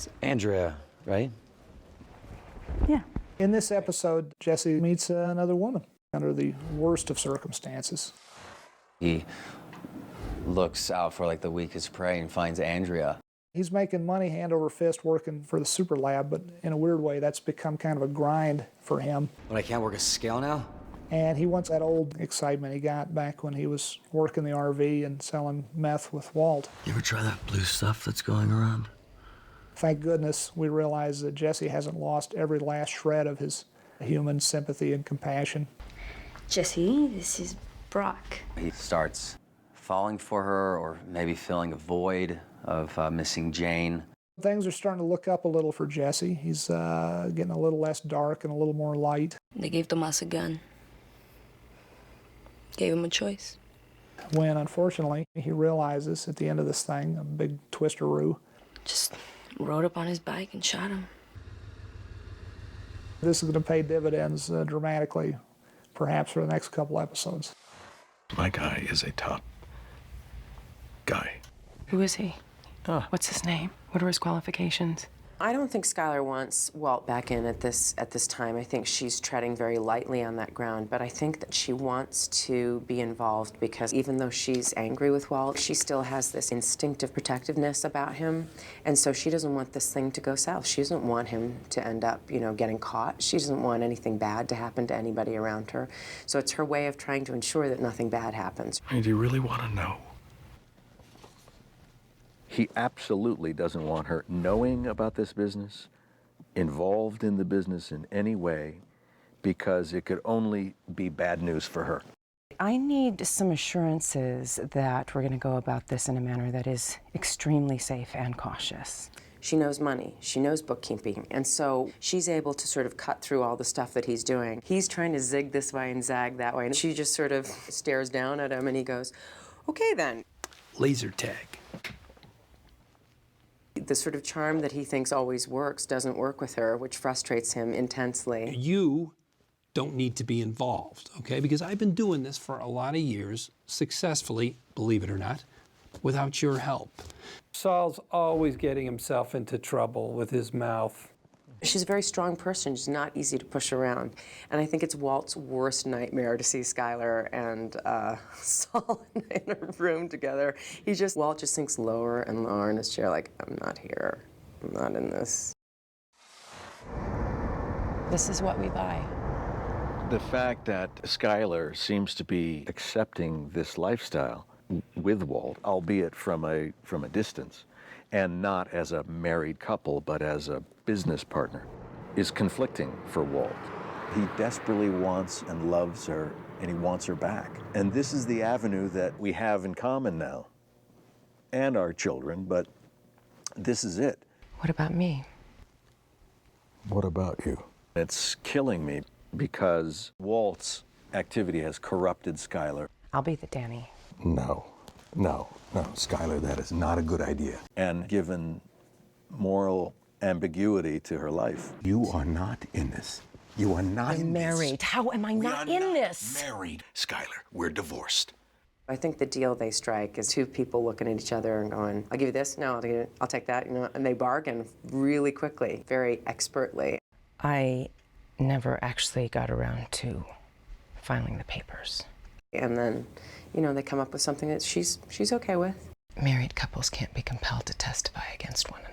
It's Andrea, right? Yeah. In this episode, Jesse meets another woman under the worst of circumstances. He looks out for like the weakest prey and finds Andrea. He's making money hand over fist working for the super lab, but in a weird way, that's become kind of a grind for him. But I can't work a scale now? And he wants that old excitement he got back when he was working the RV and selling meth with Walt. You ever try that blue stuff that's going around? Thank goodness we realize that Jesse hasn't lost every last shred of his human sympathy and compassion. Jesse, this is Brock. He starts falling for her, or maybe feeling a void of missing Jane. Things are starting to look up a little for Jesse. He's getting a little less dark and a little more light. They gave Tomas a gun. Gave him a choice. When, unfortunately, he realizes at the end of this thing, a big twisteroo. Just rode up on his bike and shot him. This is going to pay dividends dramatically, perhaps for the next couple episodes. My guy is a top guy. Who is he? What's his name? What are his qualifications? I don't think Skylar wants Walt back in at this time. I think she's treading very lightly on that ground, but I think that she wants to be involved because even though she's angry with Walt, she still has this instinctive protectiveness about him, and so she doesn't want this thing to go south. She doesn't want him to end up, getting caught. She doesn't want anything bad to happen to anybody around her. So it's her way of trying to ensure that nothing bad happens. I mean, do you really want to know? He absolutely doesn't want her knowing about this business, involved in the business in any way, because it could only be bad news for her. I need some assurances that we're going to go about this in a manner that is extremely safe and cautious. She knows money, she knows bookkeeping, and so she's able to sort of cut through all the stuff that he's doing. He's trying to zig this way and zag that way, and she just sort of stares down at him and he goes, okay then. Laser tag. The sort of charm that he thinks always works doesn't work with her, which frustrates him intensely. You don't need to be involved, okay? Because I've been doing this for a lot of years, successfully, believe it or not, without your help. Saul's always getting himself into trouble with his mouth. She's a very strong person. She's not easy to push around. And I think it's Walt's worst nightmare to see Skylar and Saul in a room together. Walt just sinks lower and lower in his chair like, I'm not here. I'm not in this. This is what we buy. The fact that Skylar seems to be accepting this lifestyle with Walt, albeit from a distance, and not as a married couple, but as a business partner, is conflicting for Walt. He desperately wants and loves her, and he wants her back. And this is the avenue that we have in common now, and our children, but this is it. What about me? What about you? It's killing me because Walt's activity has corrupted Skylar. I'll be the Danny. No, Skylar, that is not a good idea. And given moral ambiguity to her life. You are not in this. You are not I'm married. How am I not in this? Married. Skylar, we're divorced. I think the deal they strike is two people looking at each other and going, I'll give you this, no, I'll take that, and they bargain really quickly, very expertly. I never actually got around to filing the papers. And then, they come up with something that she's okay with. Married couples can't be compelled to testify against one another.